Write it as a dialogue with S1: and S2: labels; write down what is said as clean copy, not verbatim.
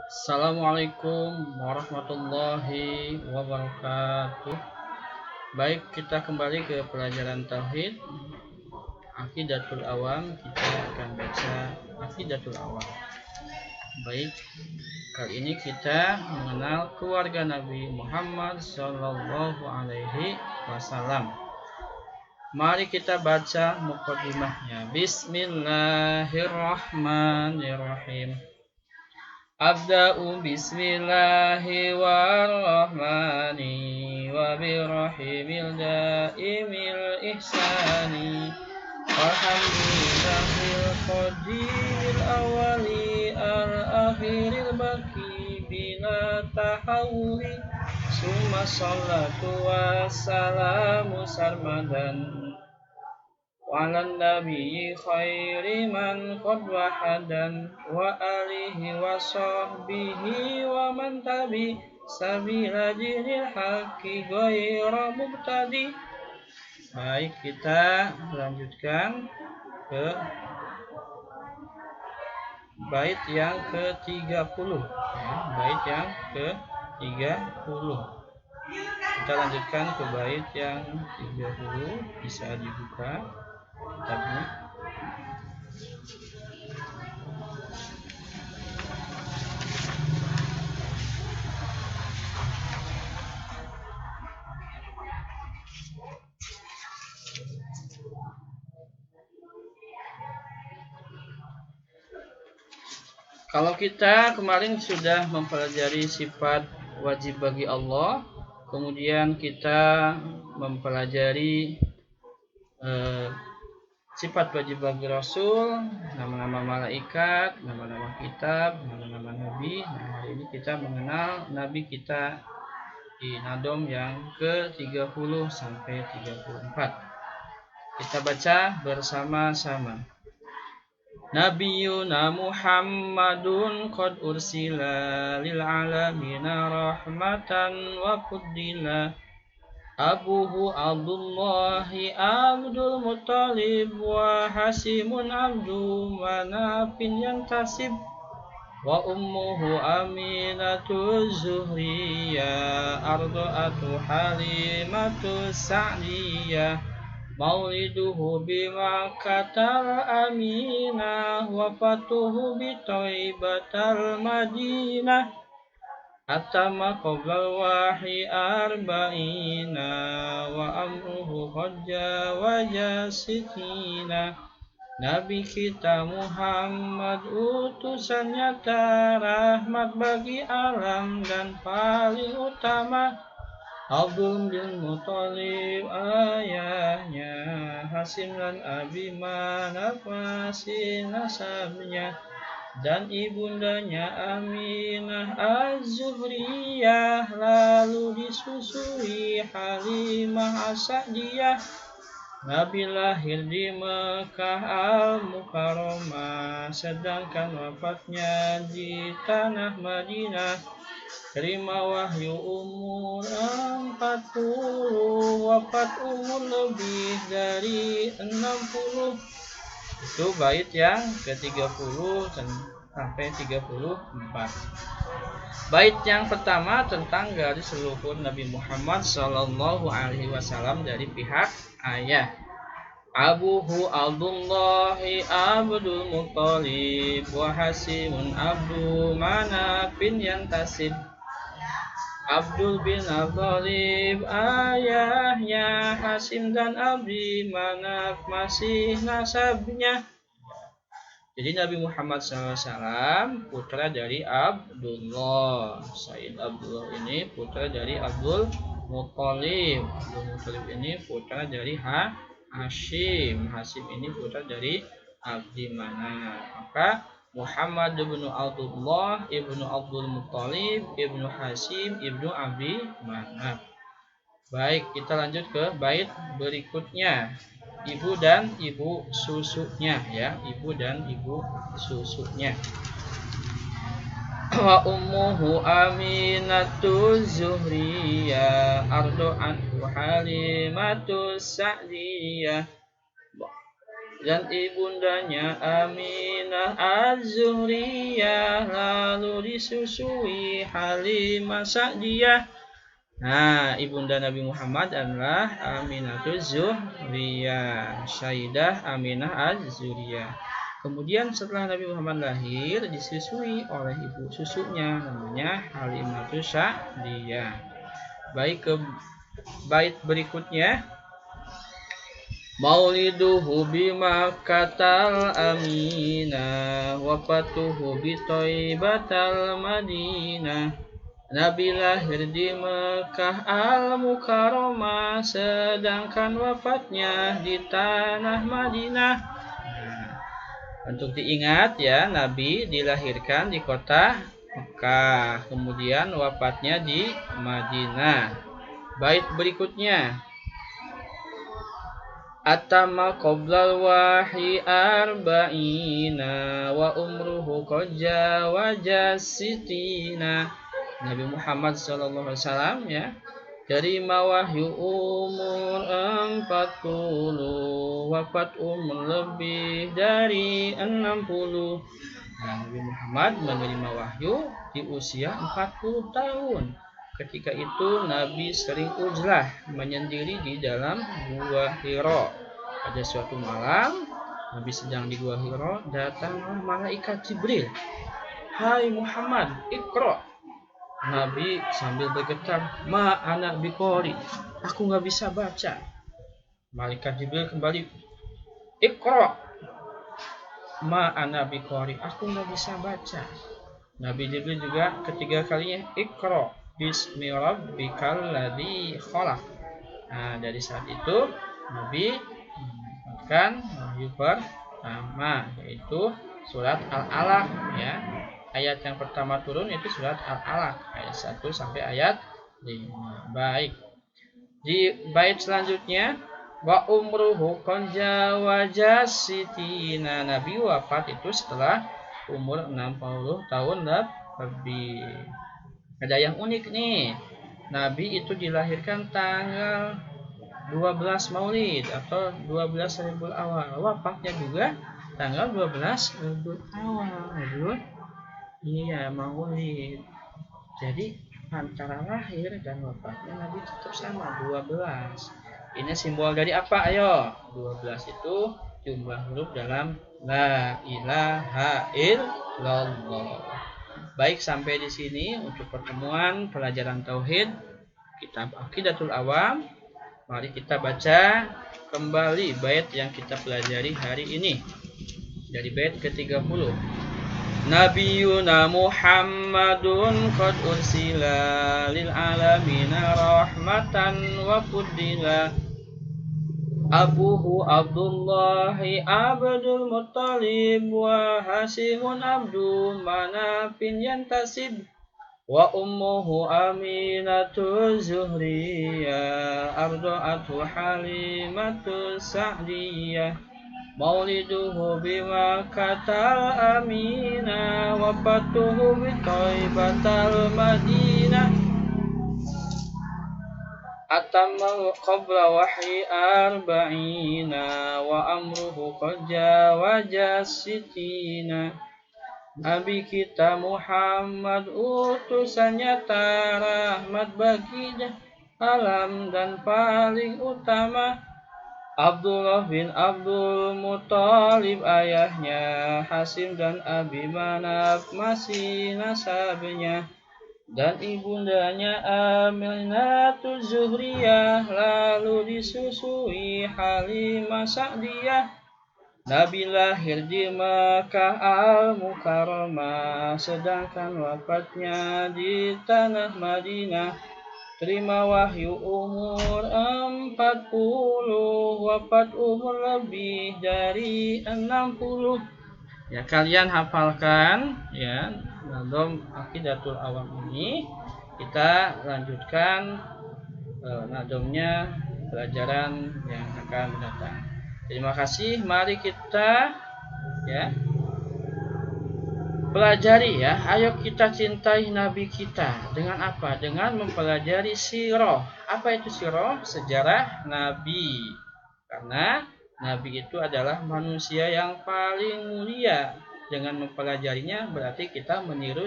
S1: Assalamualaikum warahmatullahi wabarakatuh. Baik, kita kembali ke pelajaran tauhid Aqidatul Awam. Kita akan baca Aqidatul Awam. Baik, kali ini kita mengenal keluarga Nabi Muhammad Sallallahu Alaihi Wasallam. Mari kita baca muqaddimahnya. Bismillahirrahmanirrahim. Abda'u bismillahi warrahmani wa birrahimil daimil ihsani walhamdulillahil qadiril awali al-akhiril baki bila tahawuli summa salatu wassalamu sarmadan Walan nabi khairi man qad wahadan wa alihi wa sahbihi wa man tabi sabila dinil haqqi ghayra mubtadi. Baik, kita lanjutkan ke bait yang ke-30 ya, bait yang ke-30. Kita lanjutkan ke bait yang 30, bisa dibuka kitabnya. Kalau kita kemarin sudah mempelajari sifat wajib bagi Allah, kemudian kita mempelajari sifat wajib bagi Rasul, nama-nama malaikat, nama-nama kitab, nama-nama nabi. Nah, hari ini kita mengenal nabi kita di Nadom yang ke-30 sampai 34. Kita baca bersama-sama. Nabiyuna Muhammadun qad ursila lil alamina rahmatan wa fuddila Abuhu Abdullahi Abdul Muttalib wa Hasimun Abdu Manafin yantasib wa ummuhu Aminatu Zuhriyah Ardu'atu Halimatu Sa'diyah Mauliduhu bimakkatal aminah Wafatuhu bitaibatal madinah Atama qoblal wahi arba'ina Wa amruhu qadja waja sitina Nabi kita Muhammad utusan nyata Rahmat bagi alam dan paling utama Abdul bin Muttalib ayahnya Hasim dan Abi Manaf masih nasabnya dan ibundanya Aminah Az-Zuhriyah lalu disusui Halimah As-Sa'diyah Nabi lahir di Mekah Al-Mukarramah sedangkan wafatnya di tanah Madinah terima wahyu umur 40 wafat umur lebih dari 60. Itu bait yang ke-30 sampai 34. Bait yang pertama tentang garis leluhur Nabi Muhammad Sallallahu Alaihi Wasallam dari pihak ayah. Abuhu Abdullahi Abdul Muttalib wa Hasimun Abdu Manafin yantasib Abdul bin Thalib ayahnya Hasim dan Abdi Manaf masih nasabnya. Jadi Nabi Muhammad SAW putra dari Abdullah. Said Abdullah ini putra dari Abdul Muttalib. Abdul Muttalib ini putra dari Hashim. Hashim ini putra dari Abdi Manaf. Maka Muhammad ibnu Abdullah ibnu Abdul Muttalib ibnu Hashim ibnu Abi Manaf. Baik, kita lanjut ke bait berikutnya. Ibu dan ibu susunya ya, ibu dan ibu susunya. Wa ummuhu Aminatu Zuhriyah Ardu'atu Halimatu Sa'diyah dan ibundanya Aminah Az-Zuhriyah, lalu disusui Halimah Sa'diyah. Nah, ibunda Nabi Muhammad adalah Aminatul Zuhriyah, Syaidah Aminah Az-Zuhriyah. Kemudian setelah Nabi Muhammad lahir, disusui oleh ibu susunya, namanya Halimatul Sa'diyah. Baik, ke bait berikutnya. Mauliduhu bimakkatal aminah, wafatuhu bithoibatal madinah. Nabi lahir di Mekah al-Mukarramah, sedangkan wafatnya di tanah Madinah. Nah, untuk diingat ya, Nabi dilahirkan di kota Mekah, kemudian wafatnya di Madinah. Bait berikutnya. Atama qoblal wahyi arba'ina, wa umruhu qad jawaza sitina. Nabi Muhammad SAW ya, dari wahyu umur 40, wafat umur lebih dari 60. Nah, Nabi Muhammad menerima wahyu di usia 40 tahun. Ketika itu Nabi sering uzlah menyendiri di dalam gua Hira. Pada suatu malam Nabi sedang di gua Hira, datanglah malaikat Jibril. Hai Muhammad, Iqra. Nabi sambil bergetar, ma ana biqori, aku nggak bisa baca. Malaikat Jibril kembali, Iqra, ma ana biqori, aku nggak bisa baca. Nabi Jibril juga ketiga kalinya, Iqra bismi rabbikal ladzi khalaq. Nah, dari saat itu Nabi mendapatkan wahyu pertama, yaitu surat Al-Alaq ya. Ayat yang pertama turun itu surat Al-Alaq ayat 1 sampai ayat 5. Baik. Di bait selanjutnya, wa umruhu qad jawaza sitina. Nabi wafat itu setelah umur 60 tahun lebih. Ada yang unik nih. Nabi itu dilahirkan tanggal 12 Maulid atau 12 Rabiul Awal. Wafatnya juga tanggal 12 Rabiul Awal. Iya, Maulid. Jadi antara lahir dan wafatnya Nabi tetap sama 12. Ini simbol dari apa? Ayo. 12 itu jumlah huruf dalam La ilaha illallah. Baik, sampai di sini untuk pertemuan pelajaran tauhid kitab Aqidatul Awam. Mari kita baca kembali bait yang kita pelajari hari ini. Dari bait ke-30. Nabiyuna Muhammadun qad ursila lil alamina rahmatan wa fuddila. Abuhu Abdullahi Abdul Muttalib wa Hasimun Abdul Manafin yantasib. Wa ummuhu Aminatul Zuhriyah, arda'atu Halimatul Sa'diyah. Mauliduhu bimakkatal aminah, wafatuhu bithoibatal madinah. Atamma qabla wahyi arba'ina, wa amruhu qad jawaza sitina. Nabi kita Muhammad utusan nyata, rahmat bagi alam dan paling utama. Abdullah bin Abdul Muttalib ayahnya, Hasim dan Abi Manaf masih nasabnya, dan ibundanya Aminatul Zuhriyah, lalu disusui Halimah Sa'diyah. Nabi lahir di Makkah al-Mukarramah, sedangkan wafatnya di tanah Madinah. Terima wahyu umur 40, wafat umur lebih dari 60. Ya, kalian hafalkan ya nadom Aqidatul Awam ini. Kita lanjutkan nadomnya pelajaran yang akan datang. Terima kasih. Mari kita ya pelajari ya. Ayo kita cintai Nabi kita. Dengan apa? Dengan mempelajari sirah. Apa itu sirah? Sejarah Nabi. Karena Nabi itu adalah manusia yang paling mulia. Dengan mempelajarinya berarti kita meniru